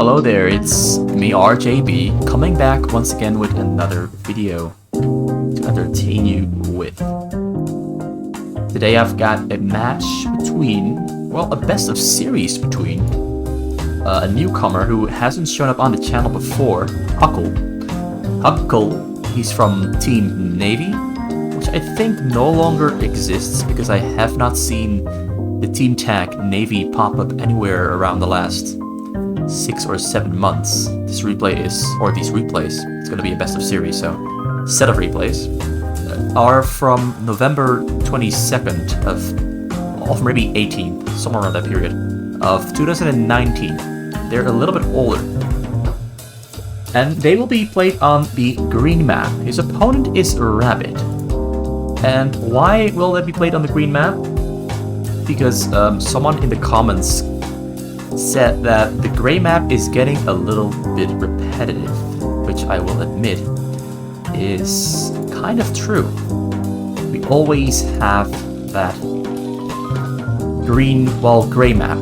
Hello there, it's me RJB, coming back once again with another video to entertain you with. Today I've got a match between, well, a best of series between a newcomer who hasn't shown up on the channel before, Huckle. Huckle, he's from Team Navy, which I think no longer exists because I have not seen the Team Tag Navy pop up anywhere around the last 6 or 7 months. This replay is, or these replays, it's going to be a best of series, so set of replays are from November 22nd of maybe 18th, somewhere around that period, of 2019. They're a little bit older. And they will be played on the green map. His opponent is Rabbit. And why will they be played on the green map? Because someone in the comments said that the gray map is getting a little bit repetitive, which I will admit is kind of true. We always have that gray map.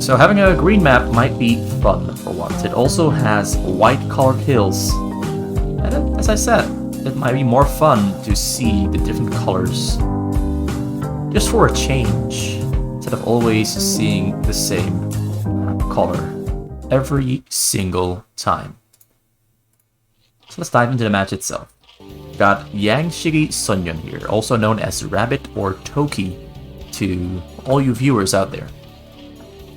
So having a green map might be fun for once. It also has white colored hills. And as I said, it might be more fun to see the different colors just for a change, instead of always seeing the same color every single time. So let's dive into the match itself. Got Yang Shigi Sunyeon here, also known as Rabbit or Toki to all you viewers out there.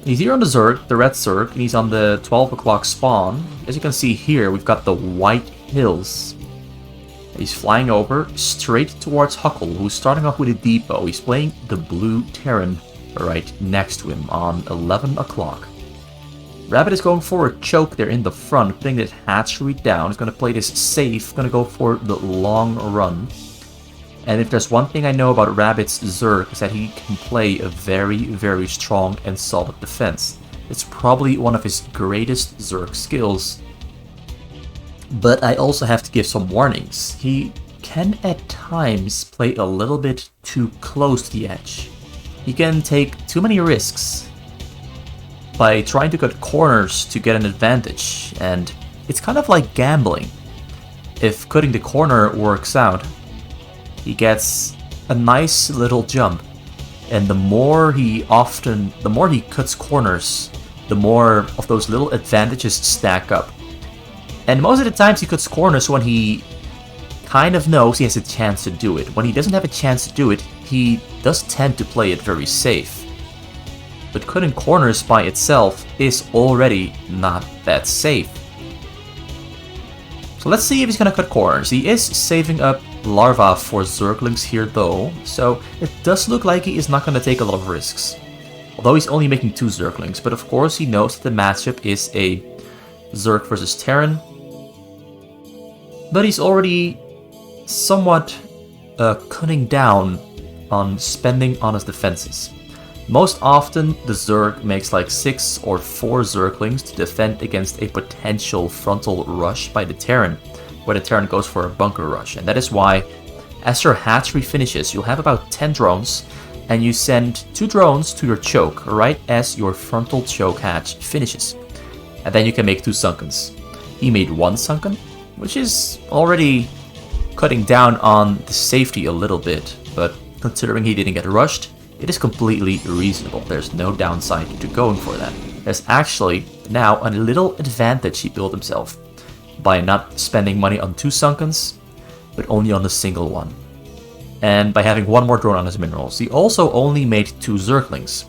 He's here on the Zerg, the red Zerg, and he's on the 12 o'clock spawn. As you can see here, we've got the white hills. He's flying over straight towards Huckle, who's starting off with a depot. He's playing the blue Terran right next to him on 11 o'clock. Rabbit is going for a choke there in the front, putting this hatchery down. He's going to play this safe, going to go for the long run. And if there's one thing I know about Rabbit's Zerg, is that he can play a very, very strong and solid defense. It's probably one of his greatest Zerg skills. But I also have to give some warnings. He can at times play a little bit too close to the edge. He can take too many risks by trying to cut corners to get an advantage, and it's kind of like gambling. If cutting the corner works out, he gets a nice little jump, and the more he cuts corners, the more of those little advantages stack up. And most of the times he cuts corners when he kind of knows he has a chance to do it. When he doesn't have a chance to do it, he does tend to play it very safe. But cutting corners by itself is already not that safe. So let's see if he's gonna cut corners. He is saving up larvae for Zerglings here though, so it does look like he is not gonna take a lot of risks. Although he's only making 2 Zerglings, but of course he knows that the matchup is a Zerg versus Terran. But he's already somewhat cutting down on spending on his defenses. Most often, the Zerg makes like 6 or 4 Zerglings to defend against a potential frontal rush by the Terran, where the Terran goes for a bunker rush. And that is why, as your hatchery finishes, you'll have about 10 drones, and you send 2 drones to your choke right as your frontal choke hatch finishes. And then you can make 2 sunkens. He made 1 sunken, which is already cutting down on the safety a little bit, but considering he didn't get rushed, it is completely reasonable. There's no downside to going for that. There's actually now a little advantage he built himself by not spending money on 2 sunkens, but only on a single one. And by having 1 more drone on his minerals. He also only made 2 Zerglings.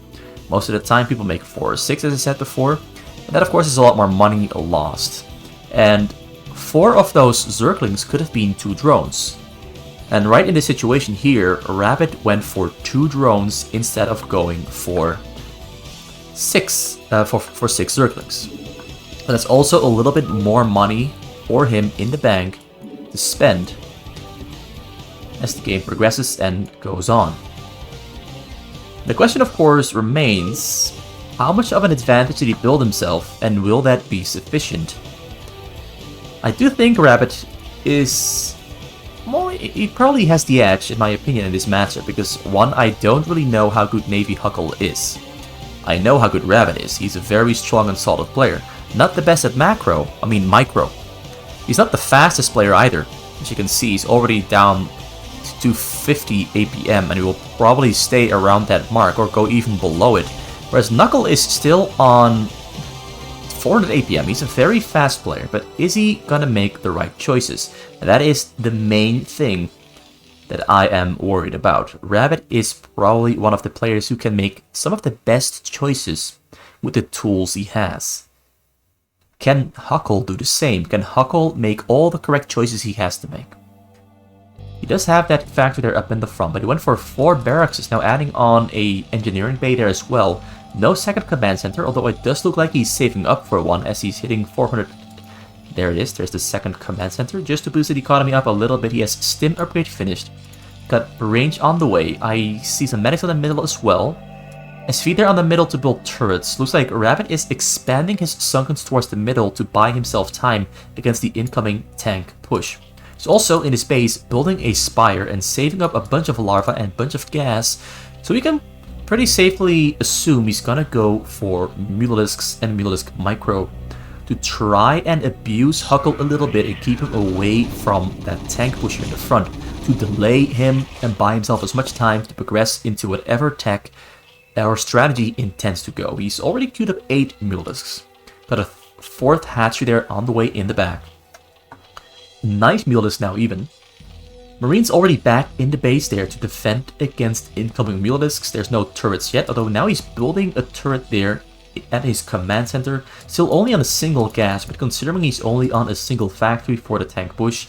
Most of the time people make 4 or 6, as I said before, and that of course is a lot more money lost. And 4 of those Zerglings could have been 2 drones. And right in this situation here, Rabbit went for 2 drones instead of going for 6 for 6 Zerglings. And that's also a little bit more money for him in the bank to spend as the game progresses and goes on. The question of course remains, how much of an advantage did he build himself, and will that be sufficient? I do think Rabbit is he probably has the edge, in my opinion, in this matchup, because one, I don't really know how good Navy Huckle is. I know how good Rabbit is. He's a very strong and solid player. not the best at micro. He's not the fastest player either. As you can see, he's already down to 250 APM, and he will probably stay around that mark or go even below it. Whereas Huckle is still on 400 APM. He's a very fast player, but is he gonna make the right choices? That is the main thing that I am worried about. Rabbit is probably one of the players who can make some of the best choices with the tools he has. Can Huckle do the same? Can Huckle make all the correct choices he has to make? He does have that factory there up in the front, but he went for 4 barracks, now adding on a engineering bay there as well. No second command center, although it does look like he's saving up for one as he's hitting 400. There it is, there's the second command center. Just to boost the economy up a little bit, he has stim upgrade finished. Got range on the way. I see some medics on the middle as well. SV there on the middle to build turrets. Looks like Rabbit is expanding his sunkens towards the middle to buy himself time against the incoming tank push. He's also in his base building a spire and saving up a bunch of larva and a bunch of gas, so we can pretty safely assume he's gonna go for Mutalisks and Mutalisk Micro to try and abuse Huckle a little bit and keep him away from that tank pusher in the front, to delay him and buy himself as much time to progress into whatever tech our strategy intends to go. He's already queued up 8 Mutalisks. Got a 4th hatchery there on the way in the back. 9 Mutalisks now even. Marines already back in the base there to defend against incoming Mutalisks. There's no turrets yet, although now he's building a turret there at his command center. Still only on a single gas, but considering he's only on a single factory for the tank push,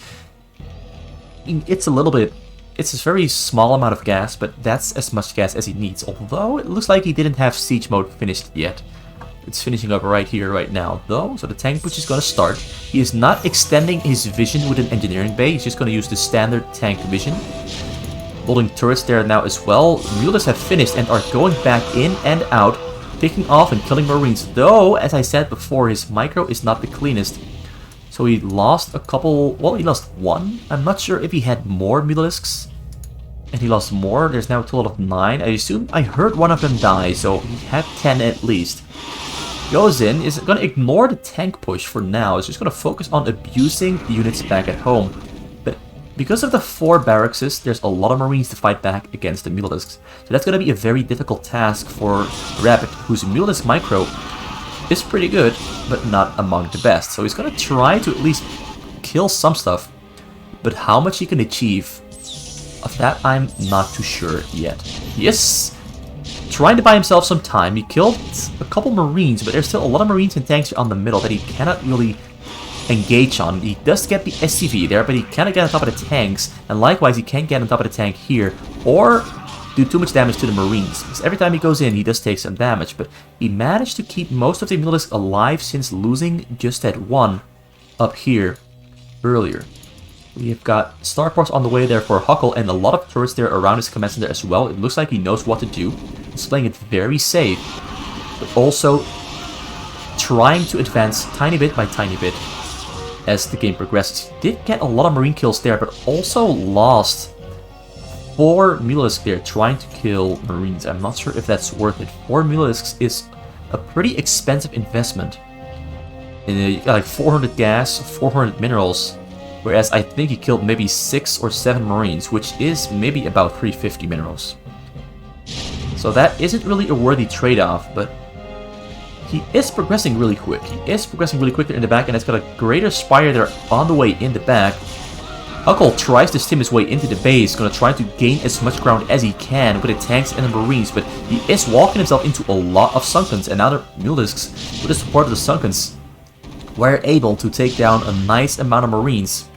it's a very small amount of gas, but that's as much gas as he needs. Although it looks like he didn't have siege mode finished yet. It's finishing up right here, right now, though, so the tank push is going to start. He is not extending his vision with an engineering bay, he's just going to use the standard tank vision. Building turrets there now as well. Mutalisks have finished and are going back in and out, taking off and killing Marines, though, as I said before, his micro is not the cleanest. So he lost a couple, well, he lost 1. I'm not sure if he had more Mutalisks. And he lost more, there's now a total of 9. I heard one of them die, so he had 10 at least. Goes in, is going to ignore the tank push for now, is just going to focus on abusing the units back at home. But because of the 4 barracks, there's a lot of Marines to fight back against the Mutalisks. So that's going to be a very difficult task for Rabbit, whose Mutalisk micro is pretty good, but not among the best. So he's going to try to at least kill some stuff, but how much he can achieve, of that I'm not too sure yet. He is trying to buy himself some time. He killed a couple Marines, but there's still a lot of Marines and tanks on the middle that he cannot really engage on. He does get the SCV there, but he cannot get on top of the tanks, and likewise he can't get on top of the tank here, or do too much damage to the Marines. Because every time he goes in, he does take some damage, but he managed to keep most of the Mutalisks alive since losing just that one up here earlier. We've got starports on the way there for Huckle and a lot of turrets there around his command center as well. It looks like he knows what to do. He's playing it very safe, but also trying to advance tiny bit by tiny bit as the game progresses. He did get a lot of Marine kills there, but also lost 4 Mutalisks there trying to kill Marines. I'm not sure if that's worth it. 4 Mutalisks is a pretty expensive investment. In like 400 gas, 400 minerals. Whereas I think he killed maybe 6 or 7 Marines, which is maybe about 350 minerals. So that isn't really a worthy trade-off, but he is progressing really quick. He is progressing really quick there in the back, and it's got a greater spire there on the way in the back. Huckle tries to stim his way into the base, going to try to gain as much ground as he can with the tanks and the Marines, but he is walking himself into a lot of sunkens, and now the Mutalisks, with the support of the sunkens, were able to take down a nice amount of Marines.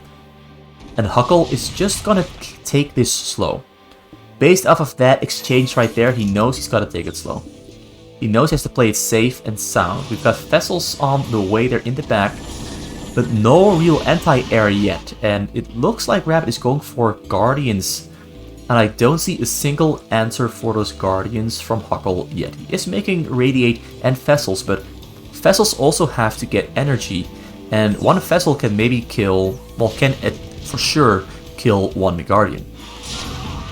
And Huckle is just gonna take this slow. Based off of that exchange right there, he knows he's gotta take it slow. He knows he has to play it safe and sound. We've got vessels on the way there in the back, but no real anti-air yet. And it looks like Rabbit is going for Guardians. And I don't see a single answer for those Guardians from Huckle yet. He is making Radiate and vessels, but vessels also have to get energy. And one vessel can maybe kill, well, can for sure kill 1 Guardian.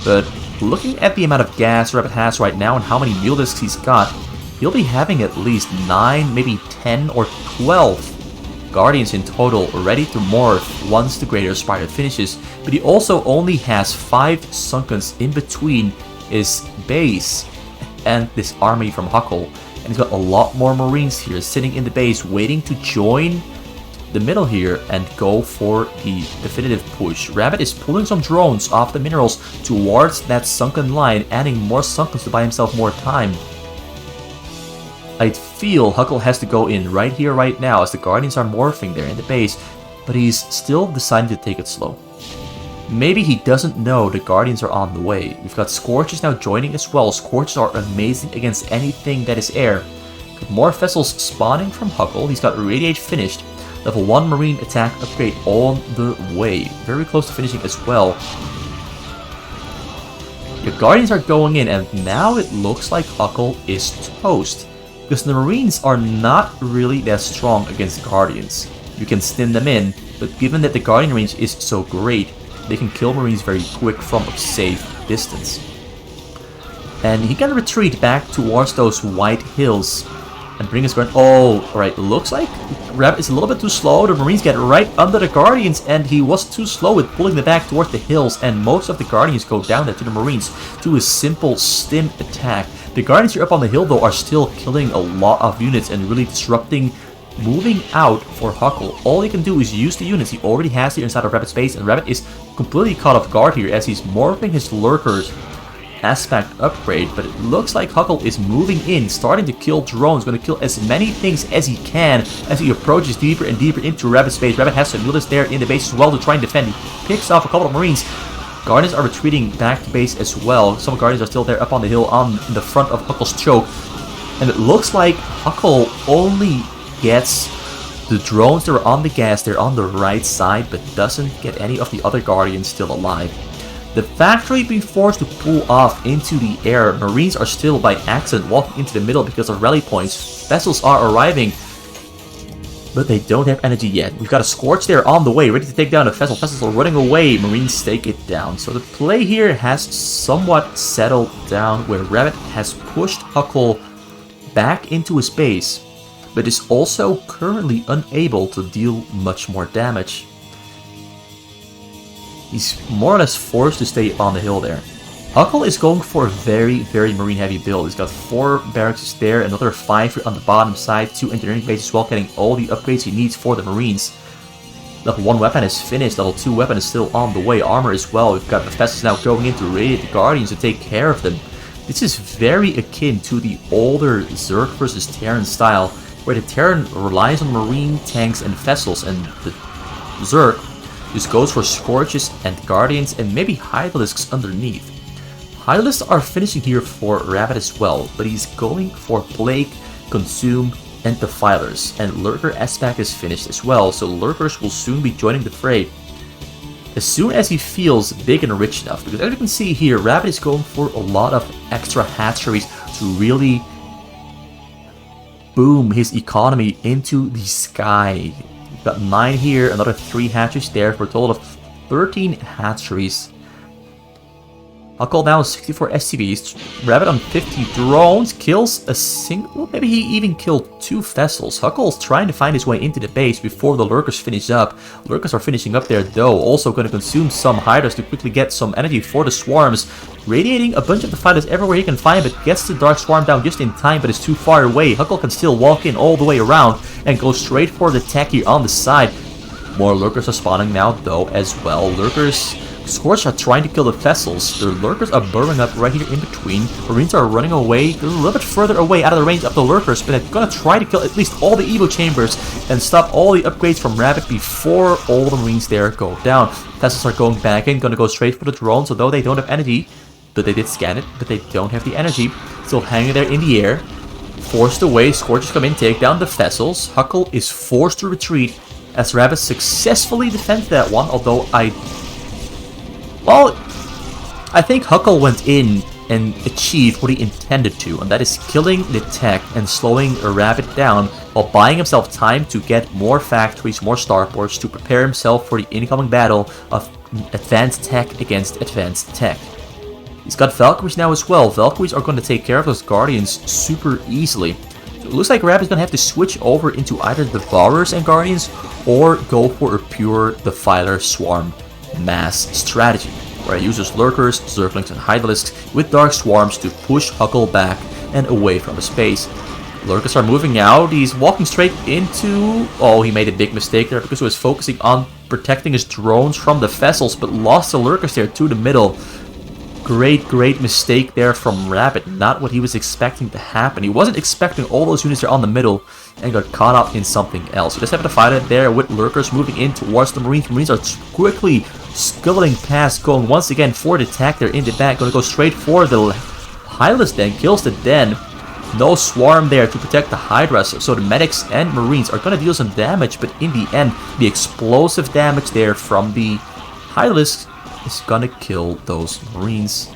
But looking at the amount of gas Rabbit has right now and how many Mutalisks he's got, he'll be having at least 9, maybe 10 or 12 Guardians in total ready to morph once the Greater Spider finishes, but he also only has 5 Sunkens in between his base and this army from Huckle, and he's got a lot more Marines here sitting in the base waiting to join the middle here and go for the definitive push. Rabbit is pulling some drones off the minerals towards that sunken line, adding more Sunkens to buy himself more time. I feel Huckle has to go in right here, right now, as the Guardians are morphing there in the base, but he's still deciding to take it slow. Maybe he doesn't know the Guardians are on the way. We've got Scorches now joining as well. Scorches are amazing against anything that is air. Got more vessels spawning from Huckle. He's got Radiate finished. Level 1 Marine attack upgrade on the way. Very close to finishing as well. The Guardians are going in, and now it looks like Huckle is toast. Because the Marines are not really that strong against Guardians. You can stim them in, but given that the Guardian range is so great, they can kill Marines very quick from a safe distance. And he can retreat back towards those white hills and bring his Guardian. Oh, alright, looks like Rabbit is a little bit too slow. The Marines get right under the Guardians, and he was too slow with pulling them back towards the hills, and most of the Guardians go down there to the Marines to a simple stim attack. The Guardians here up on the hill, though, are still killing a lot of units and really disrupting moving out for Huckle. All he can do is use the units he already has here inside of Rabbit's base, and Rabbit is completely caught off guard here as he's morphing his Lurkers aspect upgrade, but it looks like Huckle is moving in, starting to kill drones, going to kill as many things as he can as he approaches deeper and deeper into Rabbit's base. Rabbit has some units there in the base as well to try and defend. He picks off a couple of Marines. Guardians are retreating back to base as well. Some Guardians are still there up on the hill on the front of Huckle's choke. And it looks like Huckle only gets the drones that are on the gas, they're on the right side, but doesn't get any of the other Guardians still alive. The factory being forced to pull off into the air. Marines are still by accident walking into the middle because of rally points. Vessels are arriving, but they don't have energy yet. We've got a Scorch there on the way, ready to take down a vessel. Vessels are running away. Marines take it down. So the play here has somewhat settled down, where Rabbit has pushed Huckle back into his base, but is also currently unable to deal much more damage. He's more or less forced to stay on the hill there. Huckle is going for a very, very Marine heavy build. He's got 4 barracks there, another 5 on the bottom side, 2 engineering bases as well, getting all the upgrades he needs for the Marines. Level 1 weapon is finished, level 2 weapon is still on the way, armor as well. We've got the vessels now going in to raid the Guardians to take care of them. This is very akin to the older Zerg versus Terran style, where the Terran relies on Marine tanks and vessels, and the Zerg just goes for Scorches and Guardians and maybe Hydralisks underneath. Hydralisks are finishing here for Rabbit as well, but he's going for Plague, Consume, and Defilers, and Lurker aspect is finished as well, so Lurkers will soon be joining the fray as soon as he feels big and rich enough. Because as you can see here, Rabbit is going for a lot of extra hatcheries to really boom his economy into the sky. We've got 9 here, another 3 hatcheries there for a total of 13 hatcheries. Huckle down 64 SCVs, Rabbit on 50 drones, kills a single, maybe he even killed 2 vessels. Huckle's trying to find his way into the base before the Lurkers finish up. Lurkers are finishing up there though, also going to consume some Hydras to quickly get some energy for the swarms. Radiating a bunch of the fighters everywhere he can find, but gets the Dark Swarm down just in time, but is too far away. Huckle can still walk in all the way around and go straight for the attack here on the side. More Lurkers are spawning now though as well. Lurkers, Scorch are trying to kill the vessels. The Lurkers are burrowing up right here in between. Marines are running away. They're a little bit further away out of the range of the Lurkers, but they're gonna try to kill at least all the Evo chambers and stop all the upgrades from Rabbit before all the Marines there go down. Vessels are going back in, gonna go straight for the drones, although they don't have energy. But they did scan it, but they don't have the energy. Still hanging there in the air. Forced away, Scorches come in, take down the vessels. Huckle is forced to retreat as Rabbit successfully defends that one, although I think Huckle went in and achieved what he intended to, and that is killing the tech and slowing a Rabbit down while buying himself time to get more factories, more starports, to prepare himself for the incoming battle of advanced tech against advanced tech. He's got Valkyries now as well. Valkyries are going to take care of those Guardians super easily. So it looks like Rabbit's going to have to switch over into either Devourers and Guardians or go for a pure Defiler Swarm mass strategy, where he uses Lurkers, Zerglings, and Hydralisks with Dark Swarms to push Huckle back and away from his base. Lurkers are moving out. He's walking straight into... Oh, he made a big mistake there because he was focusing on protecting his drones from the vessels, but lost the Lurkers there to the middle. Great mistake there from Rabbit. Not what he was expecting to happen. He wasn't expecting all those units there on the middle and got caught up in something else. So just having to fight it there with Lurkers moving in towards the Marines. Marines are quickly scuttling past, going once again for the attack there in the back. Going to go straight for the Hydralisk Den. Kills the Den. No Swarm there to protect the Hydra, so the Medics and Marines are going to deal some damage, but in the end, the explosive damage there from the Hydralisk is going to kill those Marines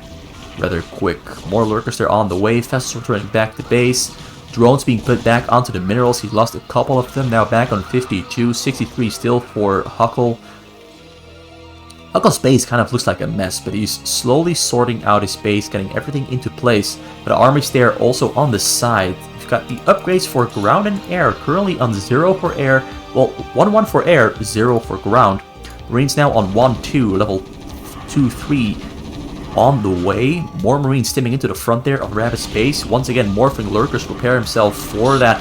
rather quick. More Lurkers there on the way, Vessels returning back to base, drones being put back onto the minerals. He lost a couple of them, now back on 52, 63 still for Huckle. Huckle's base kind of looks like a mess, but he's slowly sorting out his base, getting everything into place. But the armies there also on the side. We've got the upgrades for ground and air, currently on 0 for air, well, 1-1 for air, 0 for ground. Marines now on 1-2, level 2-3 on the way. More Marines stimming into the front there of Rabbit's base. Once again, morphing Lurkers prepare himself for that,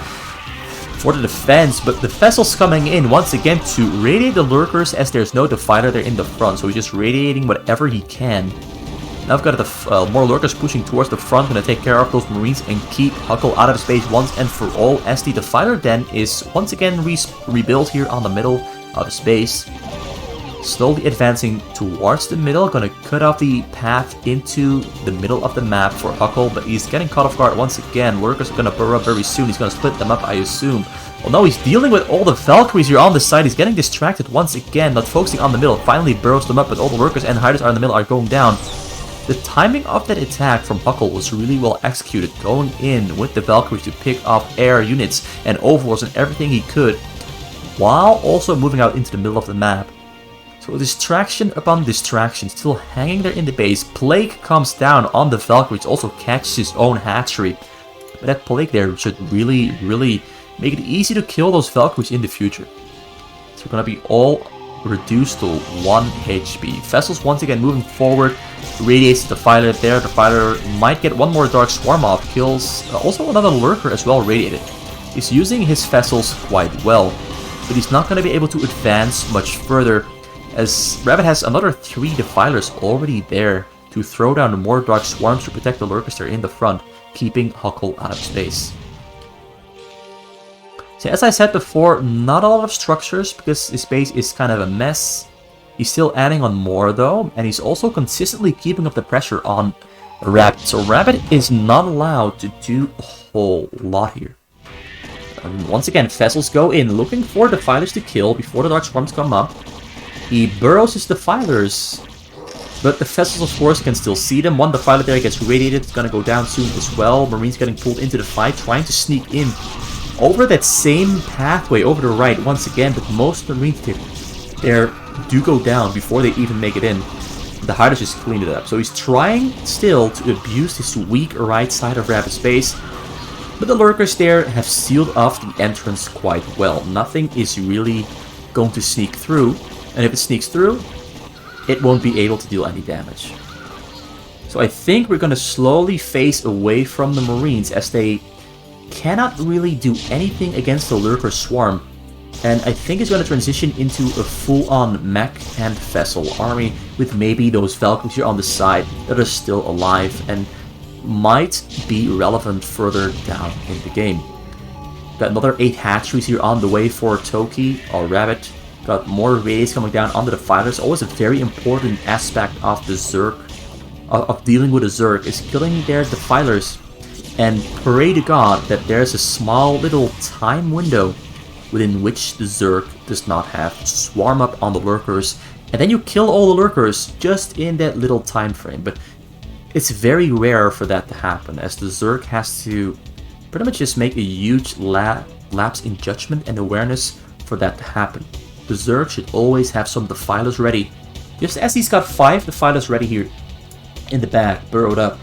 for the defense, but the Vessel's coming in once again to radiate the Lurkers as there's no Defiler there in the front, so he's just radiating whatever he can. Now I've got the more Lurkers pushing towards the front, going to take care of those Marines and keep Huckle out of his base once and for all, as the Defiler Den is once again rebuilt here on the middle of his base. Slowly advancing towards the middle, going to cut off the path into the middle of the map for Huckle, but he's getting caught off guard once again. Lurkers are going to burrow up very soon. He's going to split them up, I assume. Well, no, he's dealing with all the Valkyries here on the side. He's getting distracted once again, not focusing on the middle. Finally burrows them up, but all the Lurkers and Hydras are in the middle are going down. The timing of that attack from Huckle was really well executed, going in with the Valkyries to pick off air units and overlords and everything he could, while also moving out into the middle of the map. So distraction upon distraction, still hanging there in the base. Plague comes down on the Valkyries, also catches his own hatchery. But that Plague there should really make it easy to kill those Valkyries in the future. So we're going to be all reduced to 1 HP. Vessels once again moving forward, radiates the Defiler there. The Defiler might get one more Dark Swarm off, kills also another Lurker as well radiated. He's using his Vessels quite well, but he's not going to be able to advance much further, as Rabbit has another 3 Defilers already there to throw down more Dark Swarms to protect the Lurkers there in the front, keeping Huckle out of space. So as I said before, not a lot of structures because his base is kind of a mess. He's still adding on more though, and he's also consistently keeping up the pressure on Rabbit. So Rabbit is not allowed to do a whole lot here. And once again, Vessels go in looking for Defilers to kill before the Dark Swarms come up. He burrows his Defilers, but the Vessels of course can still see them. One Defiler there gets radiated, it's gonna go down soon as well. Marines getting pulled into the fight, trying to sneak in over that same pathway over the right once again, but most Marines there do go down before they even make it in. The Hydras just cleaned it up. So he's trying still to abuse this weak right side of Rabbit's base, but the Lurkers there have sealed off the entrance quite well. Nothing is really going to sneak through. And if it sneaks through, it won't be able to deal any damage. So I think we're going to slowly phase away from the Marines as they cannot really do anything against the Lurker Swarm. And I think it's going to transition into a full-on mech and Vessel army with maybe those Valkyries here on the side that are still alive and might be relevant further down in the game. Got another 8 hatcheries here on the way for Toki or Rabbit. Got more raids coming down onto the Defilers. Always a very important aspect of the Zerg, of dealing with a Zerg, is killing their Defilers. And pray to God that there's a small little time window within which the Zerg does not have to swarm up on the Lurkers. And then you kill all the Lurkers just in that little time frame. But it's very rare for that to happen, as the Zerg has to pretty much just make a huge lapse in judgment and awareness for that to happen. The Zerg should always have some Defilers ready. Just as he's got 5 Defilers ready here in the back, burrowed up,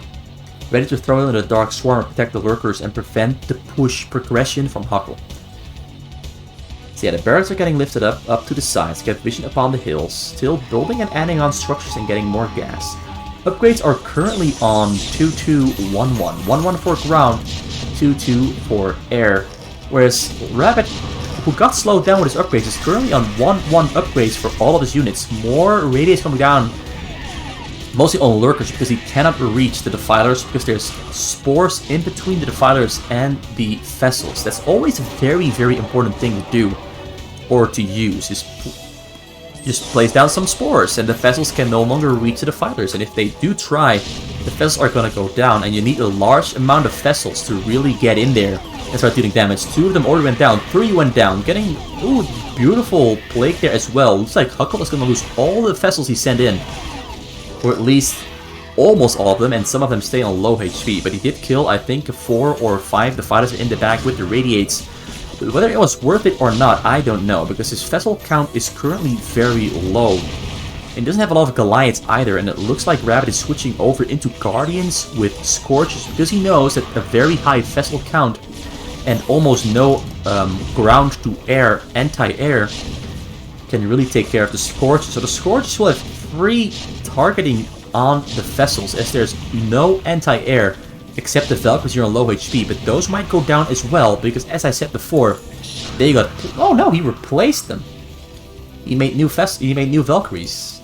ready to throw in the Dark Swarm, protect the lurkers, and prevent the push progression from Huckle. So yeah, the barracks are getting lifted up to the sides, get vision upon the hills, still building and adding on structures and getting more gas. Upgrades are currently on 2211, 11 for ground, 22 for air, whereas Rabbit, who got slowed down with his upgrades, is currently on 11 upgrades for all of his units. More radius coming down, mostly on lurkers, because he cannot reach the defilers, because there's spores in between the defilers and the vessels. That's always a very, very important thing to do, or to use, is just place down some spores, and the vessels can no longer reach the defilers, and if they do try, the vessels are gonna go down, and you need a large amount of vessels to really get in there and start dealing damage. 2 of them already went down, 3 went down, getting, ooh, beautiful plague there as well. Looks like Huckle is gonna lose all the vessels he sent in, or at least almost all of them, and some of them stay on low HP, but he did kill, I think, 4 or 5 defilers in the back with the radiates. But whether it was worth it or not, I don't know, because his vessel count is currently very low. And he doesn't have a lot of Goliaths either, and it looks like Rabbit is switching over into Guardians with Scorches, because he knows that a very high vessel count and almost no ground-to-air, anti-air, can really take care of the Scorches. So the Scorches will have free targeting on the vessels, as there's no anti-air, except the Valkyries are on low HP, but those might go down as well, because as I said before, they got... Oh no, he replaced them. He made new Valkyries.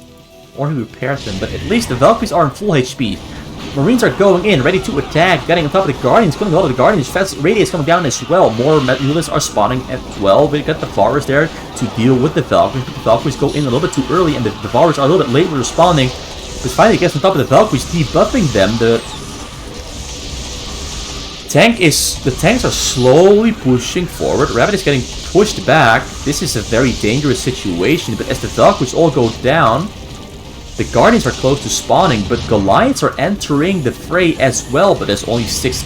Or he repaired them, but at least the Valkyries are on full HP. Marines are going in, ready to attack, getting on top of the Guardians, killing all of the Guardians. Radius coming down as well. More units are spawning as well. We got the Devourers there to deal with the Valkyries, but the Valkyries go in a little bit too early, and the Devourers are a little bit late with responding. But finally gets on top of the Valkyries, debuffing them. The tanks are slowly pushing forward. Rabbit is getting pushed back. This is a very dangerous situation, but as the Valkyries all go down, the Guardians are close to spawning, but Goliaths are entering the fray as well. But there's only 6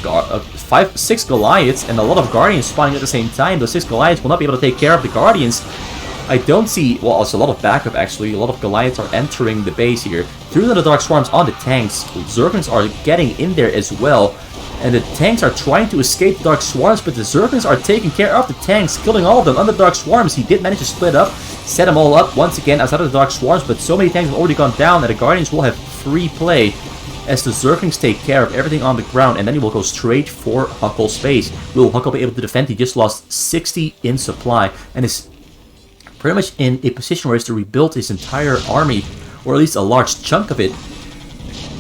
Goliaths and a lot of Guardians spawning at the same time. Those 6 Goliaths will not be able to take care of the Guardians. I don't see... Well, it's a lot of backup actually. A lot of Goliaths are entering the base here. Through the Dark Swarms on the tanks, Zerglings are getting in there as well. And the tanks are trying to escape the Dark Swarms, but the Zerglings are taking care of the tanks, killing all of them under the Dark Swarms. He did manage to split up, set them all up once again outside of the Dark Swarms, but so many tanks have already gone down that the Guardians will have free play as the Zerglings take care of everything on the ground, and then he will go straight for Huckle's base. Will Huckle be able to defend? He just lost 60 in supply, and is pretty much in a position where he has to rebuild his entire army, or at least a large chunk of it.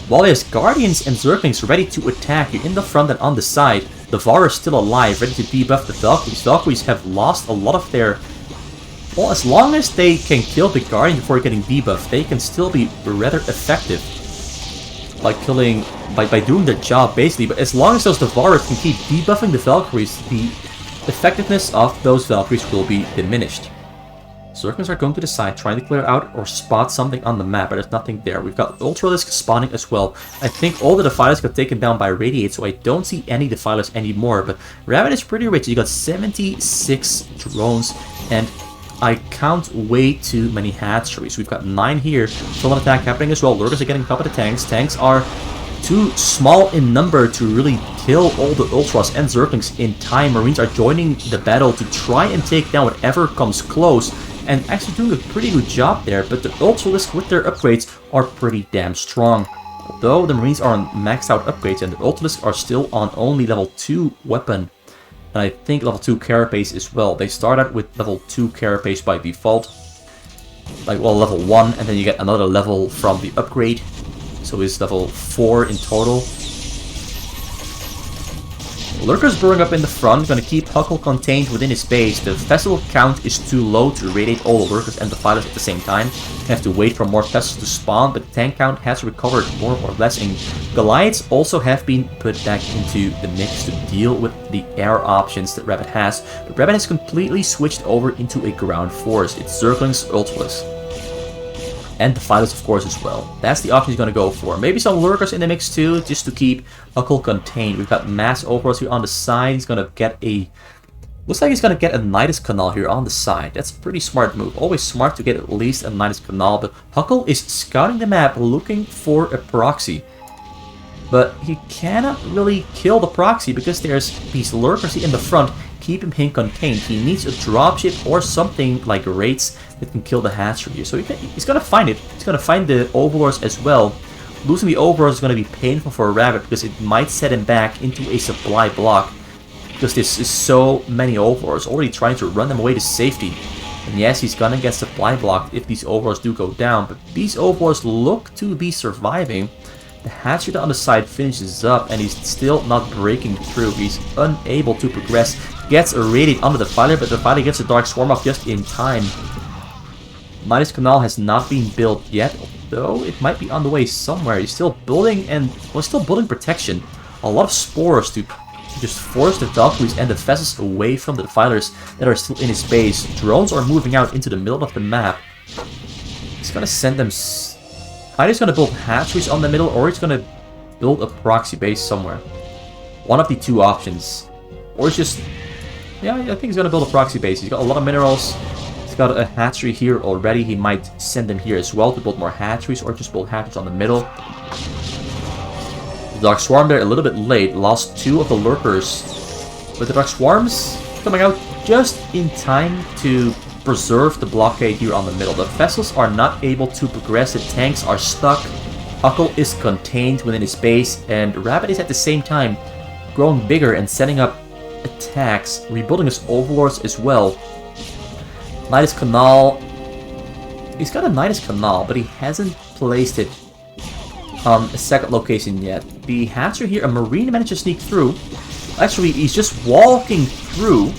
While there's Guardians and Zerglings ready to attack you in the front and on the side, the Var is still alive, ready to debuff the Valkyries. Valkyries have lost a lot of their... Well, as long as they can kill the Guardian before getting debuffed, they can still be rather effective. By killing... By doing their job, basically. But as long as those Devourers can keep debuffing the Valkyries, the effectiveness of those Valkyries will be diminished. Zerglings are going to the side, trying to clear out or spot something on the map, but there's nothing there. We've got Ultralisk spawning as well. I think all the Defilers got taken down by Radiate, so I don't see any Defilers anymore. But Rabbit is pretty rich. You got 76 drones, and I count way too many hatcheries. We've got 9 here. Still an attack happening as well. Lurkers are getting on top of the tanks. Tanks are too small in number to really kill all the Ultras and Zerglings in time. Marines are joining the battle to try and take down whatever comes close, and actually doing a pretty good job there, but the Ultralisk with their upgrades are pretty damn strong. Although the Marines are on maxed out upgrades, and the Ultralisk are still on only level 2 weapon, and I think level 2 carapace as well. They start out with level 2 carapace by default, like, well, level 1, and then you get another level from the upgrade, so it's level 4 in total. Lurkers burrowing up in the front, gonna keep Huckle contained within his base. The vessel count is too low to radiate all the Lurkers and the Defilers at the same time. You have to wait for more vessels to spawn, but the tank count has recovered more or less, and Goliaths also have been put back into the mix to deal with the air options that Rabbit has. But Rabbit has completely switched over into a ground force. It's Zerglings, Ultralisk, and Defilers, of course, as well. That's the option he's going to go for. Maybe some Lurkers in the mix too, just to keep Huckle contained. We've got Mass Overlords here on the side. He's going to get a... Looks like he's going to get a Nidus Canal here on the side. That's a pretty smart move. Always smart to get at least a Nidus Canal, but Huckle is scouting the map, looking for a proxy. But he cannot really kill the proxy because there's these lurkers in the front keeping him contained. He needs a dropship or something like raids that can kill the hatchery here. So he's gonna find it. He's gonna find the overlords as well. Losing the overlords is gonna be painful for a rabbit because it might set him back into a supply block. Because there's so many overlords already trying to run them away to safety. And yes, he's gonna get supply blocked if these overlords do go down. But these overlords look to be surviving. The hatchery on the side finishes up and he's still not breaking through. He's unable to progress. Gets irradiated under the fighter, but the fighter gets a Dark Swarm off just in time. Midas Canal has not been built yet, though it might be on the way somewhere. He's still building still building protection. A lot of spores to just force the Valkyries and the vessels away from the fighters that are still in his base. Drones are moving out into the middle of the map. He's gonna send them... Either he's gonna build hatcheries on the middle, or he's gonna build a proxy base somewhere. One of the two options. Or he's just... Yeah, I think he's gonna build a proxy base. He's got a lot of minerals. He's got a hatchery here already. He might send them here as well to build more hatcheries, or just build hatcheries on the middle. The Dark Swarm there a little bit late. Lost 2 of the lurkers. But the Dark Swarm's coming out just in time to preserve the blockade here on the middle. The vessels are not able to progress. The tanks are stuck. Huckle is contained within his base. And Rabbit is at the same time growing bigger and setting up attacks, rebuilding his overlords as well. Nidus Canal. He's got a Nidus Canal, but he hasn't placed it on a second location yet. The hatcher here, a marine managed to sneak through. Actually, he's just walking through.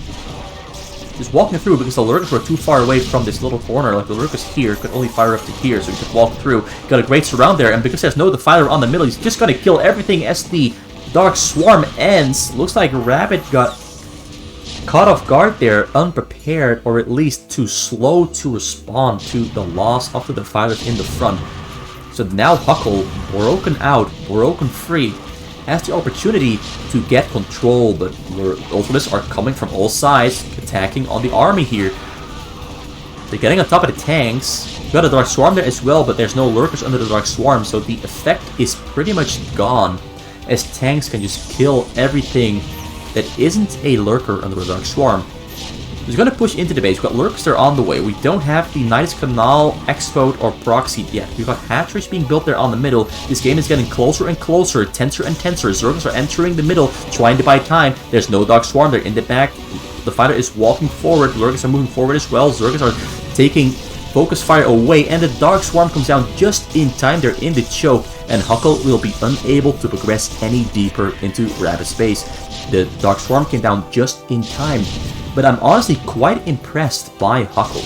Just walking through because the lurkers were too far away from this little corner. Like the lurkers here could only fire up to here, so he could walk through. Got a great surround there, and because there's no defiler on the middle, he's just gonna kill everything as the Dark Swarm ends. Looks like Rabbit got caught off guard there, unprepared, or at least too slow to respond to the loss of the defilers in the front. So now Huckle, broken out, broken free, has the opportunity to get control, but the Ultimates are coming from all sides, attacking on the army here. They're getting on top of the tanks. We've got a Dark Swarm there as well, but there's no lurkers under the Dark Swarm, so the effect is pretty much gone, as tanks can just kill everything that isn't a lurker under the Dark Swarm. He's going to push into the base. We've got lurkers there on the way. We don't have the Nidus Canal, Expo, or Proxy yet. We've got hatcheries being built there on the middle. This game is getting closer and closer, tenser and tenser. Zergers are entering the middle, trying to buy time. There's no Dark Swarm there in the back. The fighter is walking forward. Lurkers are moving forward as well. Zergers are taking focus fire away, and the Dark Swarm comes down just in time. They're in the choke, and Huckle will be unable to progress any deeper into Rabbit's base. The Dark Swarm came down just in time. But I'm honestly quite impressed by Huckle.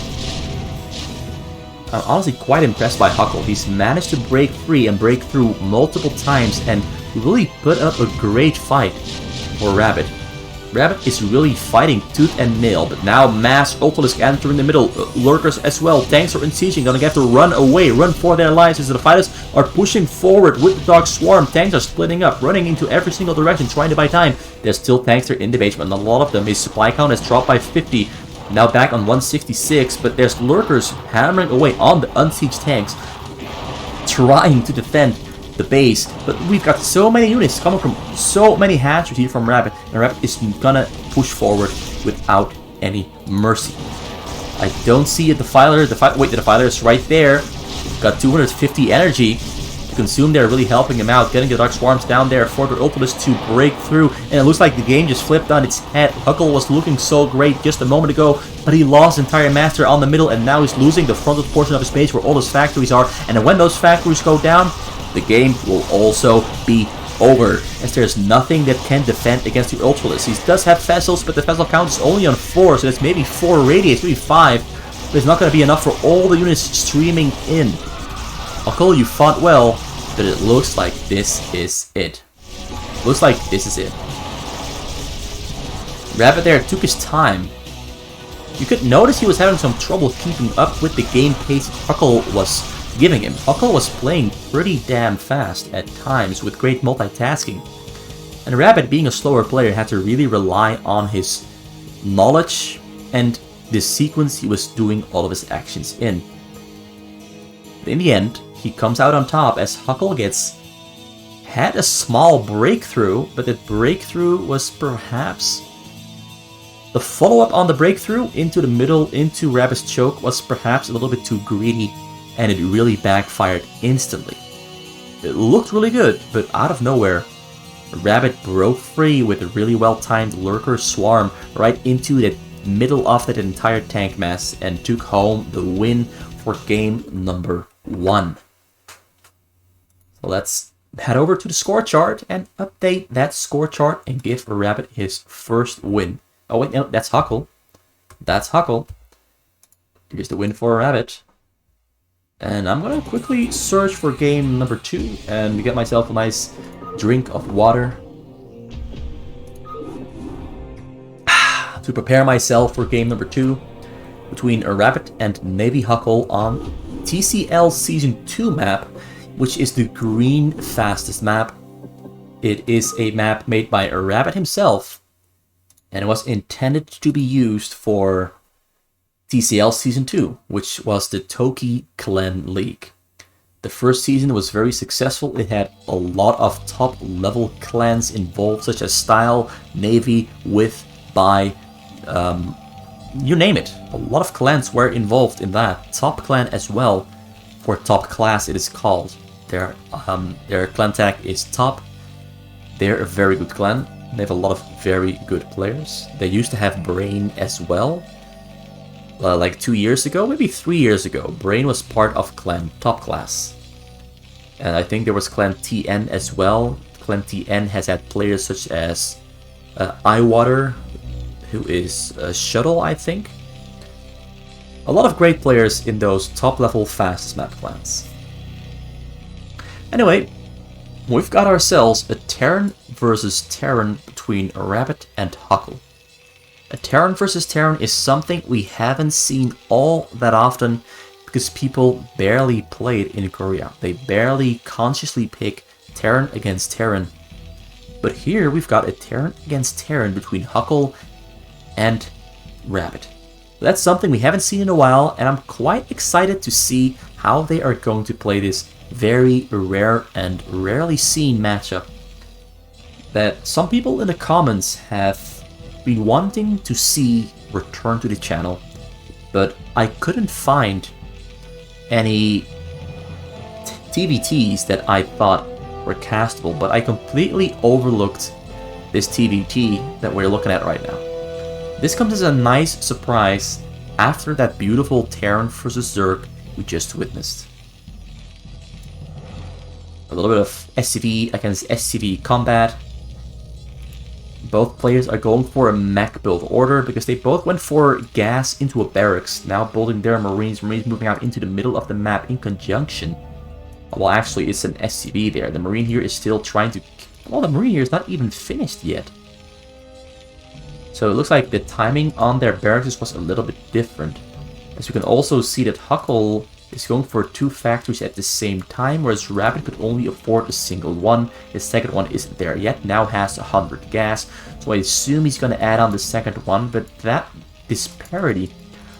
He's managed to break free and break through multiple times and really put up a great fight for Rabbit. Rabbit is really fighting tooth and nail, but now Mass Ultimus entering the middle. Lurkers as well. Tanks are unsieging, gonna have to run away, run for their lives as the fighters are pushing forward with the Dark Swarm. Tanks are splitting up, running into every single direction, trying to buy time. There's still tanks there in the base, but not a lot of them. His supply count has dropped by 50, now back on 166, but there's lurkers hammering away on the unsieged tanks, trying to defend the base. But we've got so many units coming from so many hatcheries here from Rabbit, and Rabbit is gonna push forward without any mercy. I don't see a defiler. Wait, the defiler is right there. Got 250 energy to consume there, really helping him out, getting the Dark Swarms down there for the Ultimates to break through, and it looks like the game just flipped on its head. Huckle was looking so great just a moment ago, but he lost entire master on the middle, and now he's losing the frontal portion of his base where all his factories are, and when those factories go down, the game will also be over, as there's nothing that can defend against the Ultralisk. He does have vessels, but the vessel count is only on 4, so that's maybe 4 radius, maybe 5, but it's not going to be enough for all the units streaming in. Huckle, you fought well, but it looks like this is it. Rabbit there took his time. You could notice he was having some trouble keeping up with the game pace Huckle was giving him. Huckle was playing pretty damn fast at times with great multitasking. And Rabbit, being a slower player, had to really rely on his knowledge and the sequence he was doing all of his actions in. But in the end, he comes out on top as Huckle gets had a small breakthrough, but the breakthrough was perhaps... The follow-up on the breakthrough into the middle, into Rabbit's choke, was perhaps a little bit too greedy, and it really backfired instantly. It looked really good, but out of nowhere, Rabbit broke free with a really well-timed Lurker Swarm right into the middle of that entire tank mass and took home the win for game number 1. So let's head over to the score chart and update that score chart and give Rabbit his first win. Oh wait, no, that's Huckle. That's Huckle. Here's the win for Rabbit. And I'm gonna quickly search for game number 2 and get myself a nice drink of water to prepare myself for game number 2 between Rabbit and Navy Huckle on TCL Season 2 map, which is the green fastest map. It is a map made by Rabbit himself, and it was intended to be used for TCL Season 2, which was the Toki Clan League. The first season was very successful. It had a lot of top level clans involved, such as Style, Navy, With, By, you name it. A lot of clans were involved in that. Top clan as well, for top class it is called. Their clan tag is top. They're a very good clan. They have a lot of very good players. They used to have Brain as well. Like 2 years ago, maybe 3 years ago, Brain was part of clan top class. And I think there was clan TN as well. Clan TN has had players such as Eyewater, who is Shuttle, I think. A lot of great players in those top level fastest map clans. Anyway, we've got ourselves a Terran versus Terran between Rabbit and Huckle. A Terran versus Terran is something we haven't seen all that often because people barely play it in Korea. They barely consciously pick Terran against Terran. But here we've got a Terran against Terran between Huckle and Rabbit. That's something we haven't seen in a while, and I'm quite excited to see how they are going to play this very rare and rarely seen matchup that some people in the comments have been wanting to see return to the channel, but I couldn't find any TVTs that I thought were castable, but I completely overlooked this TVT that we're looking at right now. This comes as a nice surprise after that beautiful Terran versus Zerg we just witnessed. A little bit of SCV against SCV combat. Both players are going for a mech build order because they both went for gas into a barracks, now building their Marines moving out into the middle of the map in conjunction. Well, actually, it's an SCV there. The Marine here is still trying to... Well, the Marine here is not even finished yet. So it looks like the timing on their barracks was a little bit different. As you can also see that Huckle is going for 2 factories at the same time, whereas Rabbit could only afford a single one. His second one isn't there yet, now has 100 gas, so I assume he's going to add on the second one, but that disparity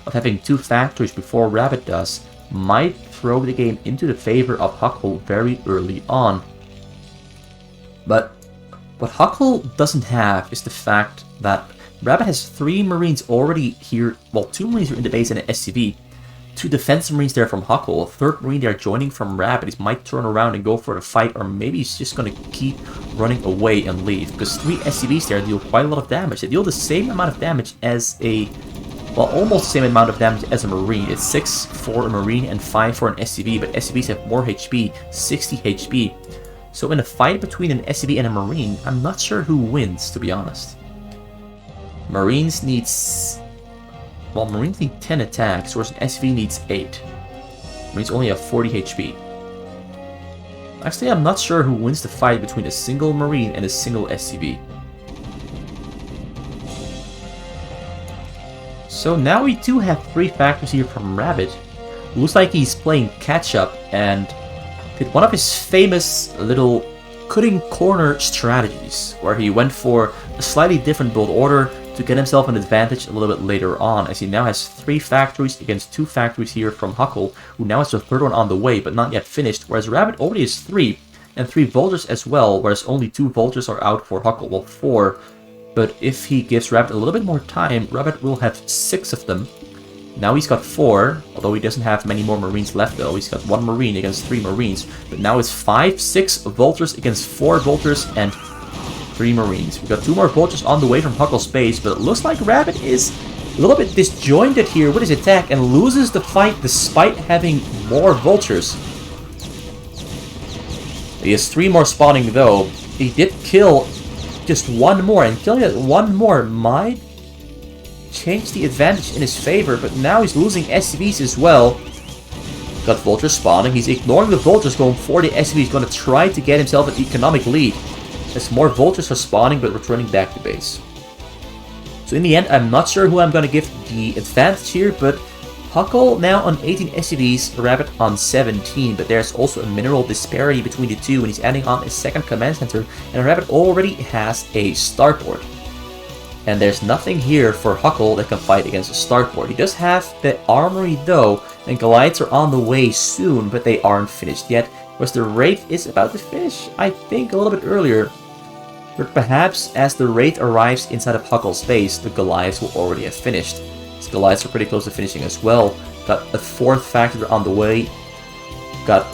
of having 2 factories before Rabbit does might throw the game into the favor of Huckle very early on. But what Huckle doesn't have is the fact that Rabbit has 3 Marines already here, well, 2 Marines are in the base and an SCV. 2 defense Marines there from Huckle, a 3rd Marine there joining from Rabbit. He might turn around and go for the fight, or maybe he's just going to keep running away and leave, because 3 SCVs there deal quite a lot of damage. They deal the same amount of damage as a, well, almost the same amount of damage as a Marine. It's 6 for a Marine and 5 for an SCV, but SCVs have more HP, 60 HP. So in a fight between an SCV and a Marine, I'm not sure who wins, to be honest. Marines needs... Well, Marines need 10 attacks, whereas an SCV needs 8. Marines only have 40 HP. Actually, I'm not sure who wins the fight between a single Marine and a single SCV. So now we do have 3 factors here from Rabbit. Looks like he's playing catch-up and did one of his famous little cutting corner strategies, where he went for a slightly different build order to get himself an advantage a little bit later on, as he now has 3 factories against 2 factories here from Huckle, who now has a 3rd one on the way but not yet finished, whereas Rabbit already has 3, and 3 vultures as well, whereas only 2 vultures are out for Huckle. Well, 4. But if he gives Rabbit a little bit more time, Rabbit will have 6 of them. Now he's got 4, although he doesn't have many more Marines left though. He's got 1 Marine against 3 Marines. But now it's 5, 6 Vultures against 4 Vultures and 3 Marines. We've got 2 more Vultures on the way from Huckle's base, but it looks like Rabbit is a little bit disjointed here with his attack and loses the fight despite having more Vultures. He has 3 more spawning though. He did kill just 1 more, and killing that 1 more might change the advantage in his favor, but now he's losing SCVs as well. Got Vultures spawning. He's ignoring the Vultures, going for the SCV. He's going to try to get himself an economic lead, as more Vultures are spawning but returning back to base. So in the end, I'm not sure who I'm going to give the advantage here, but Huckle now on 18 SCVs, Rabbit on 17, but there's also a mineral disparity between the two, and he's adding on a second command center, and Rabbit already has a starport. And there's nothing here for Huckle that can fight against a starport. He does have the armory though, and Goliaths are on the way soon, but they aren't finished yet, whereas the Wraith is about to finish, I think, a little bit earlier. But perhaps as the Wraith arrives inside of Huckle's base, the Goliaths will already have finished. These Goliaths are pretty close to finishing as well. Got a 4th factor on the way. Got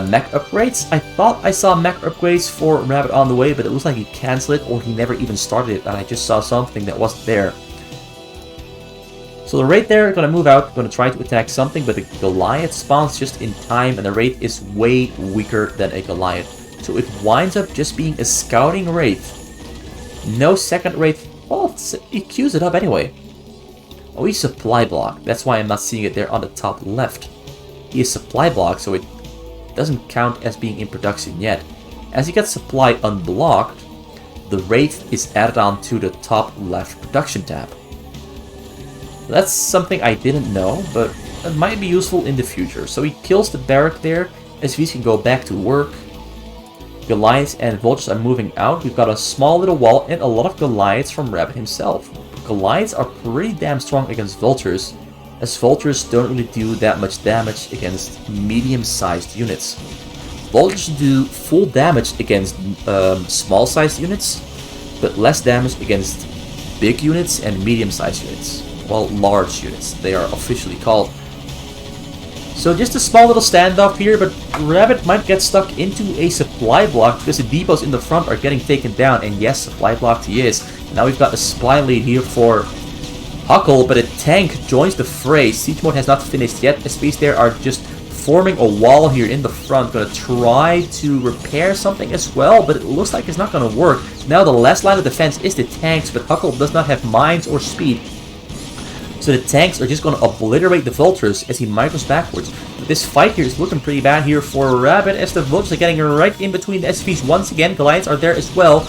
mech upgrades. I thought I saw mech upgrades for Rabbit on the way, but it looks like he canceled it or he never even started it, and I just saw something that wasn't there. So the Wraith there are going to move out, going to try to attack something, but the Goliath spawns just in time, and the Wraith is way weaker than a Goliath. So it winds up just being a scouting Wraith. No second Wraith. Well, he queues it up anyway. Oh, he's supply block. That's why I'm not seeing it there on the top left. He is supply block, so it doesn't count as being in production yet. As he gets supply unblocked, the Wraith is added on to the top left production tab. That's something I didn't know, but it might be useful in the future. So he kills the barrack there, SVs can go back to work. Goliaths and Vultures are moving out. We've got a small little wall and a lot of Goliaths from Rabbit himself. Goliaths are pretty damn strong against Vultures, as Vultures don't really do that much damage against medium-sized units. Vultures do full damage against small-sized units, but less damage against big units and medium-sized units. Well, large units, they are officially called. So just a small little standoff here, but Rabbit might get stuck into a supply block because the depots in the front are getting taken down, and yes, supply blocked he is. Now we've got a supply lead here for Huckle, but a tank joins the fray. Siege mode has not finished yet. SPs there are just forming a wall here in the front. Gonna try to repair something as well, but it looks like it's not gonna work. Now the last line of defense is the tanks, but Huckle does not have mines or speed. So the tanks are just gonna obliterate the Vultures as he micros backwards. But this fight here is looking pretty bad here for Rabbit, as the Vultures are getting right in between the SPs once again. Goliaths are there as well.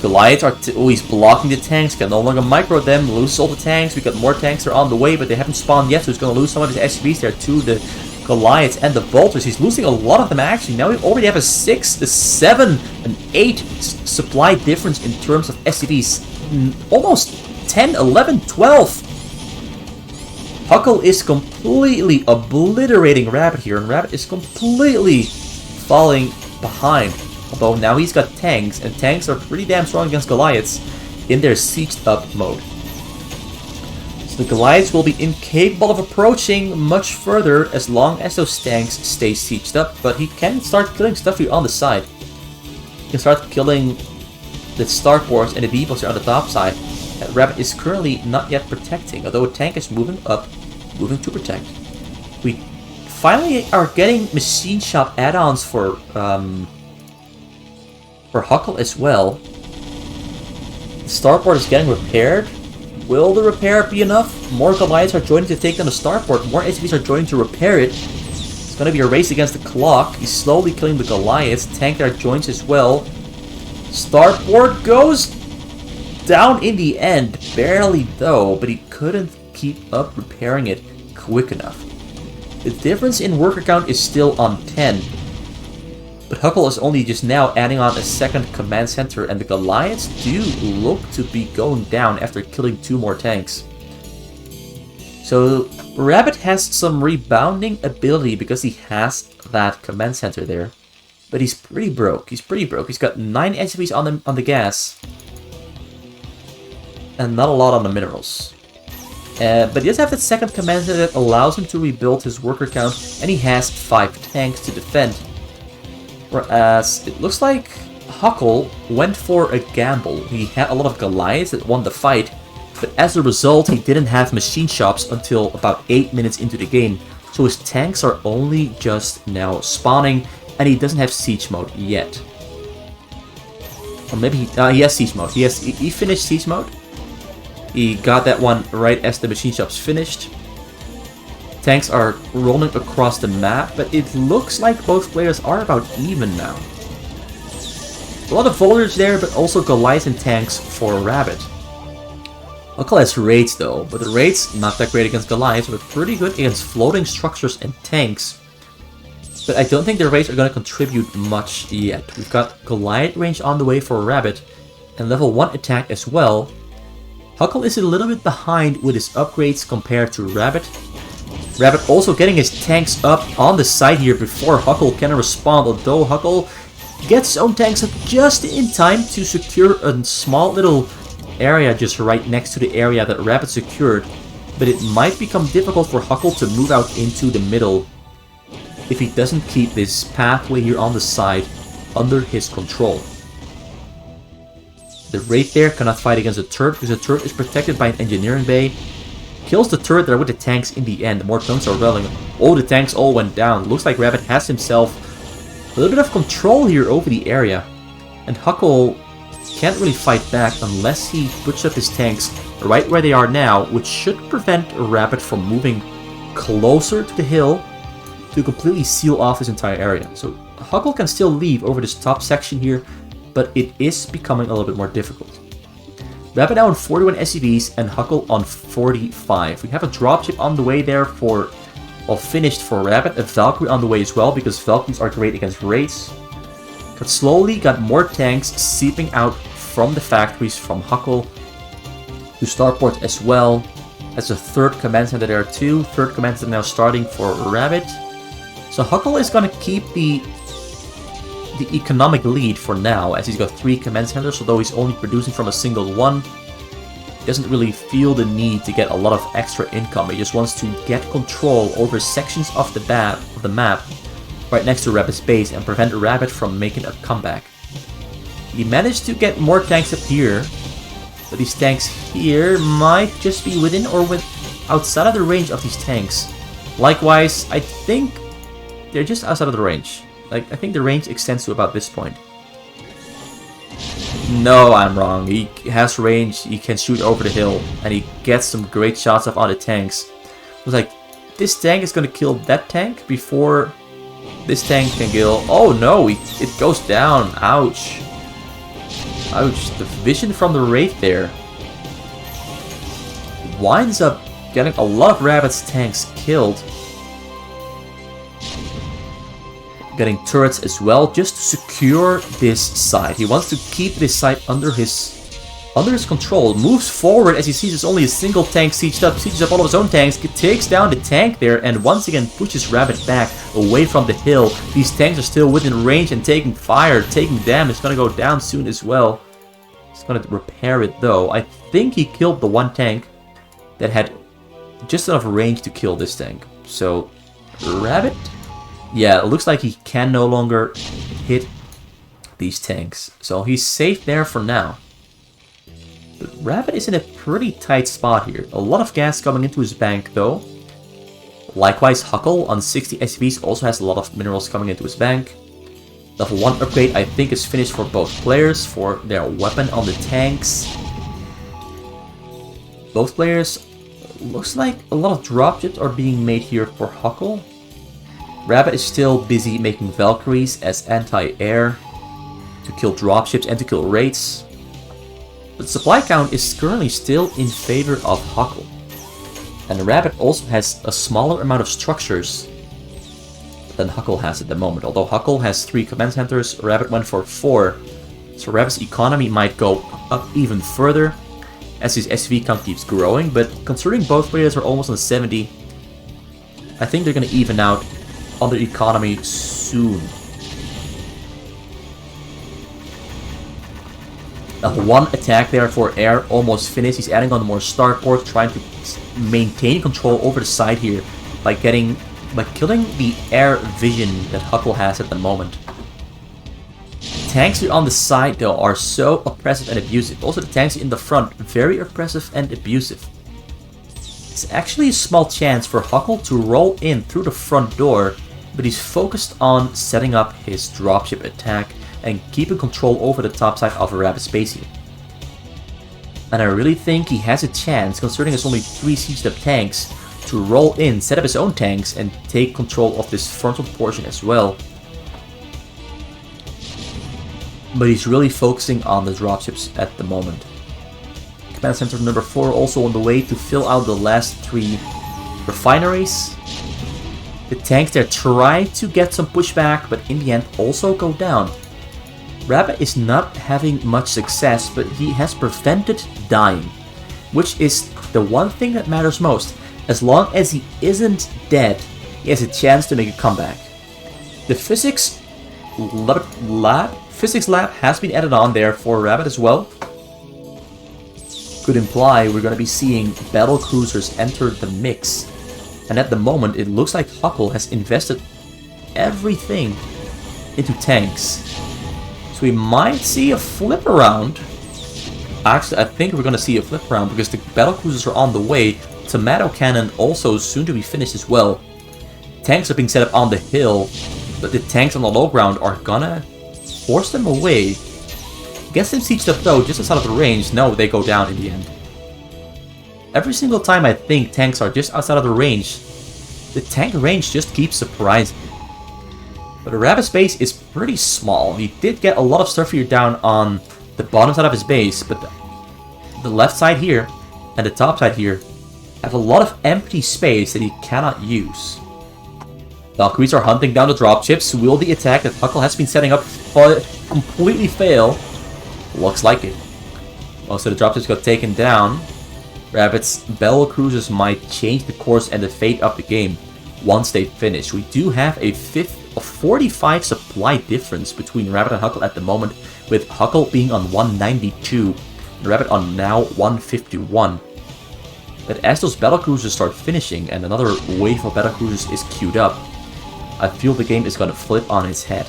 Goliaths are... oh, he's blocking the tanks. Can no longer micro them. Loses all the tanks. We got more tanks that are on the way, but they haven't spawned yet, so he's going to lose some of his SCVs there to the Goliaths and the Vultures. He's losing a lot of them actually. Now we already have a 6, a 7, an 8 supply difference in terms of SCVs. Almost 10, 11, 12. Huckle is completely obliterating Rabbit here, and Rabbit is completely falling behind. Although now he's got tanks, and tanks are pretty damn strong against Goliaths in their sieged up mode. So the Goliaths will be incapable of approaching much further as long as those tanks stay sieged up, but he can start killing stuff here on the side. He can start killing the starports and the depots here on the top side that Rabbit is currently not yet protecting, although a tank is moving up, moving to protect. We finally are getting machine shop add-ons for Huckle as well. The starport is getting repaired. Will the repair be enough? More Goliaths are joining to take down the starport. More SCVs are joining to repair it. It's going to be a race against the clock. He's slowly killing the Goliaths. Tank there joins as well. Starport goes down in the end. Barely though, but he couldn't keep up repairing it quick enough. The difference in worker count is still on 10. But Huckle is only just now adding on a second command center, and the Goliaths do look to be going down after killing 2 more tanks. So Rabbit has some rebounding ability because he has that command center there. But he's pretty broke. He's pretty broke. He's got 9 SCVs on the gas. And not a lot on the minerals. But he does have that second commander that allows him to rebuild his worker count. And he has 5 tanks to defend. Whereas it looks like Huckle went for a gamble. He had a lot of Goliaths that won the fight. But as a result, he didn't have machine shops until about 8 minutes into the game. So his tanks are only just now spawning. And he doesn't have siege mode yet. Or maybe he has siege mode. He finished siege mode. He got that one right as the machine shop's finished. Tanks are rolling across the map, but it looks like both players are about even now. A lot of voltage there, but also Goliath and tanks for Rabbit. Huckle has raids though, but the raids not that great against Goliath, but pretty good against floating structures and tanks. But I don't think the raids are going to contribute much yet. We've got Goliath range on the way for Rabbit, and level 1 attack as well. Huckle is a little bit behind with his upgrades compared to Rabbit. Rabbit also getting his tanks up on the side here before Huckle can respond, although Huckle gets his own tanks up just in time to secure a small little area just right next to the area that Rabbit secured. But it might become difficult for Huckle to move out into the middle if he doesn't keep this pathway here on the side under his control. The raid there cannot fight against a turret because the turret is protected by an engineering bay. Kills the turret there with the tanks in the end. More tanks are rolling. Oh, the tanks all went down. Looks like Rabbit has himself a little bit of control here over the area. And Huckle can't really fight back unless he puts up his tanks right where they are now, which should prevent Rabbit from moving closer to the hill to completely seal off his entire area. So Huckle can still leave over this top section here, but it is becoming a little bit more difficult. Rabbit now on 41 SCVs and Huckle on 45. We have a dropship on the way there for, well, finished for Rabbit, a Valkyrie on the way as well, because Valkyries are great against raids. But slowly got more tanks seeping out from the factories from Huckle to Starport as well. As a third command center there too. Third command center now starting for Rabbit. So Huckle is going to keep the economic lead for now, as he's got 3 command centers, although he's only producing from a single one. He doesn't really feel the need to get a lot of extra income. He just wants to get control over sections of the map right next to Rabbit's base and prevent Rabbit from making a comeback. He managed to get more tanks up here, but these tanks here might just be within or outside of the range of these tanks. Likewise, I think they're just outside of the range. Like, I think the range extends to about this point. No, I'm wrong. He has range, he can shoot over the hill, and he gets some great shots off on the tanks. It was like, this tank is gonna kill that tank before this tank can kill... Oh no, it goes down. Ouch. Ouch. The vision from the raid there winds up getting a lot of Rabbit's tanks killed. Getting turrets as well, just to secure this side. He wants to keep this side under his control. Moves forward as he sees it's only a single tank sieges up all of his own tanks, takes down the tank there, and once again pushes Rabbit back away from the hill. These tanks are still within range and taking fire, taking damage. It's gonna go down soon as well. He's gonna repair it though. I think he killed the one tank that had just enough range to kill this tank. So, Rabbit? Yeah, it looks like he can no longer hit these tanks. So he's safe there for now. But Rabbit is in a pretty tight spot here. A lot of gas coming into his bank though. Likewise, Huckle on 60 SCVs also has a lot of minerals coming into his bank. Level 1 upgrade I think is finished for both players for their weapon on the tanks. Both players, looks like a lot of dropships are being made here for Huckle. Rabbit is still busy making Valkyries as anti-air to kill dropships and to kill raids. But supply count is currently still in favor of Huckle. And Rabbit also has a smaller amount of structures than Huckle has at the moment. Although Huckle has 3 command centers, Rabbit went for 4. So Rabbit's economy might go up even further as his SV count keeps growing. But considering both players are almost on 70, I think they're going to even out on their economy soon. One attack there for air, almost finished. He's adding on more starport, trying to maintain control over the side here by killing the air vision that Huckle has at the moment. Tanks here on the side though are so oppressive and abusive. Also the tanks in the front, very oppressive and abusive. It's actually a small chance for Huckle to roll in through the front door, but he's focused on setting up his dropship attack and keeping control over the top side of a Rabbit's base here. And I really think he has a chance, considering it's only 3 sieged up tanks, to roll in, set up his own tanks, and take control of this frontal portion as well. But he's really focusing on the dropships at the moment. Command Center number 4 also on the way to fill out the last 3 refineries. The tanks there try to get some pushback, but in the end also go down. Rabbit is not having much success, but he has prevented dying, which is the one thing that matters most. As long as he isn't dead, he has a chance to make a comeback. The physics lab has been added on there for Rabbit as well. Could imply we're going to be seeing battle cruisers enter the mix. And at the moment, it looks like Huckle has invested everything into tanks. So we might see a flip around. Actually, I think we're going to see a flip around because the battle cruisers are on the way. Tomato cannon also soon to be finished as well. Tanks are being set up on the hill, but the tanks on the low ground are gonna force them away. Gets them sieged up though, just outside of the range. No, they go down in the end. Every single time I think tanks are just outside of the range, the tank range just keeps surprising. But the Rabbit's base is pretty small. He did get a lot of stuff here down on the bottom side of his base, but the left side here and the top side here have a lot of empty space that he cannot use. Valkyries are hunting down the dropships. Will the attack that Huckle has been setting up completely fail? Looks like it. Most of the dropships got taken down. Rabbit's battle cruisers might change the course and the fate of the game once they finish. We do have a 45 supply difference between Rabbit and Huckle at the moment, with Huckle being on 192 and Rabbit on now 151. But as those battlecruisers start finishing and another wave of battlecruisers is queued up, I feel the game is going to flip on its head.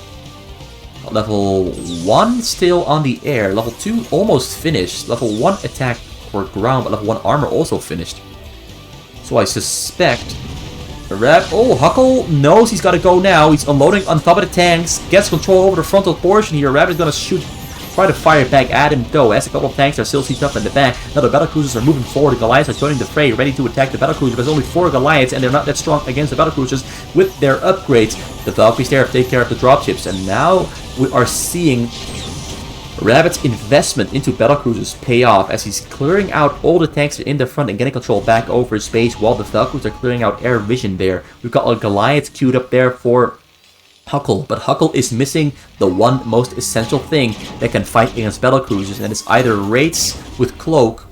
Level 1 still on the air, level 2 almost finished, level 1 attack for ground, but level 1 armor also finished. So I suspect Huckle knows he's got to go now. He's unloading on top of the tanks, gets control over the frontal portion here. Rabbit's going to try to fire back at him though, as a couple of tanks are still sieged up in the back. Now the battlecruisers are moving forward. The Goliaths are joining the fray, ready to attack the battlecruiser. There's only 4 Goliaths, and they're not that strong against the battlecruisers with their upgrades. The Valkyries there take care of the dropships, and now we are seeing Rabbit's investment into battlecruisers pay off as he's clearing out all the tanks in the front and getting control back over his base while the Valkyries are clearing out air vision there. We've got a Goliath queued up there for Huckle, but Huckle is missing the one most essential thing that can fight against battlecruisers, and it's either raids with cloak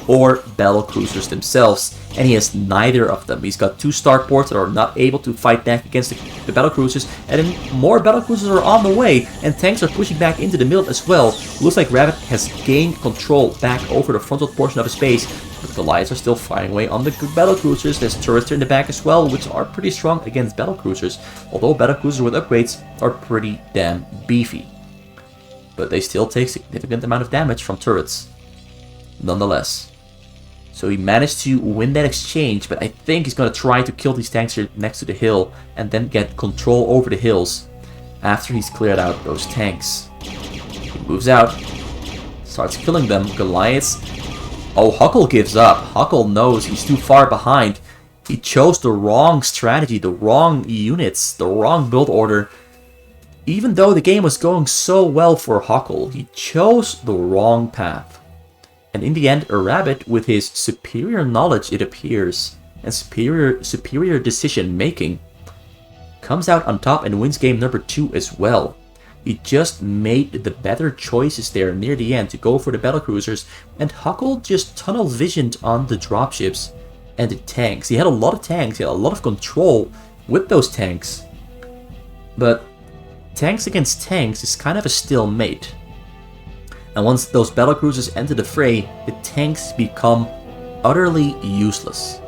or battlecruisers themselves, and he has neither of them. He's got 2 starports that are not able to fight back against the battlecruisers, and then more battlecruisers are on the way, and tanks are pushing back into the middle as well. Looks like Rabbit has gained control back over the frontal portion of his base, but the Goliaths are still firing away on the battlecruisers. There's turrets in the back as well, which are pretty strong against battlecruisers, although battlecruisers with upgrades are pretty damn beefy. But they still take significant amount of damage from turrets, nonetheless. So he managed to win that exchange, but I think he's going to try to kill these tanks here next to the hill and then get control over the hills after he's cleared out those tanks. He moves out, starts killing them. Goliaths. Oh, Huckle gives up. Huckle knows he's too far behind. He chose the wrong strategy, the wrong units, the wrong build order. Even though the game was going so well for Huckle, he chose the wrong path. And in the end, a Rabbit, with his superior knowledge, it appears, and superior decision making, comes out on top and wins game number 2 as well. He just made the better choices there near the end to go for the battlecruisers, and Huckle just tunnel visioned on the dropships and the tanks. He had a lot of tanks, he had a lot of control with those tanks. But tanks against tanks is kind of a stalemate. And once those battlecruisers enter the fray, the tanks become utterly useless.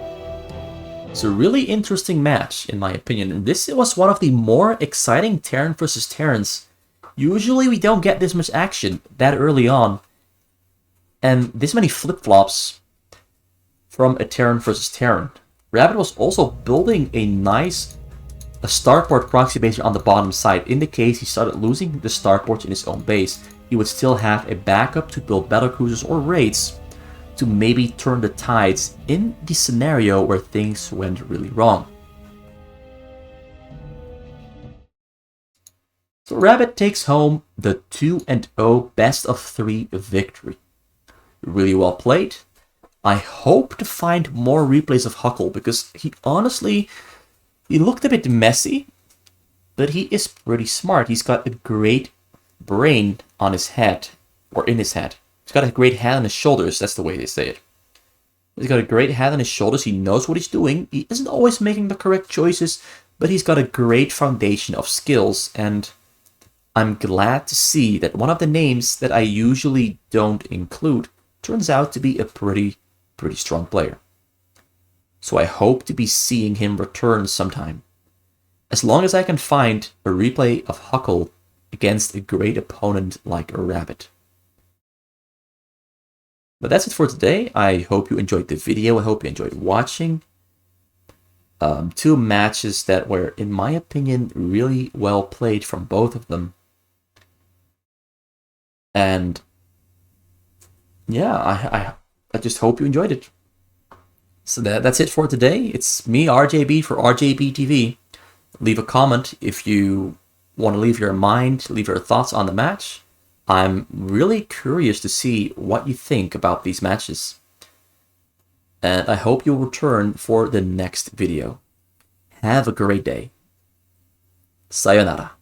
It's a really interesting match, in my opinion. This was one of the more exciting Terran versus Terrans. Usually we don't get this much action that early on. And this many flip-flops from a Terran versus Terran. Rabbit was also building a nice starport proxy base on the bottom side. In the case he started losing the starports in his own base, he would still have a backup to build battlecruisers or raids to maybe turn the tides in the scenario where things went really wrong. So Rabbit takes home the 2-0 best of 3 victory. Really well played. I hope to find more replays of Huckle, because he looked a bit messy, but he is pretty smart. He's got a great brain on his head, or in his head. He's got a great head on his shoulders, that's the way they say it. He's got a great head on his shoulders, he knows what he's doing, he isn't always making the correct choices, but he's got a great foundation of skills, and I'm glad to see that one of the names that I usually don't include turns out to be a pretty strong player. So I hope to be seeing him return sometime. As long as I can find a replay of Huckle against a great opponent like a Rabbit. But that's it for today. I hope you enjoyed the video. I hope you enjoyed watching. 2 matches that were, in my opinion, really well played from both of them. And yeah, I just hope you enjoyed it. So that's it for today. It's me, RJB, for RJB TV. Leave a comment if you want to leave your mind, leave your thoughts on the match. I'm really curious to see what you think about these matches. And I hope you'll return for the next video. Have a great day. Sayonara.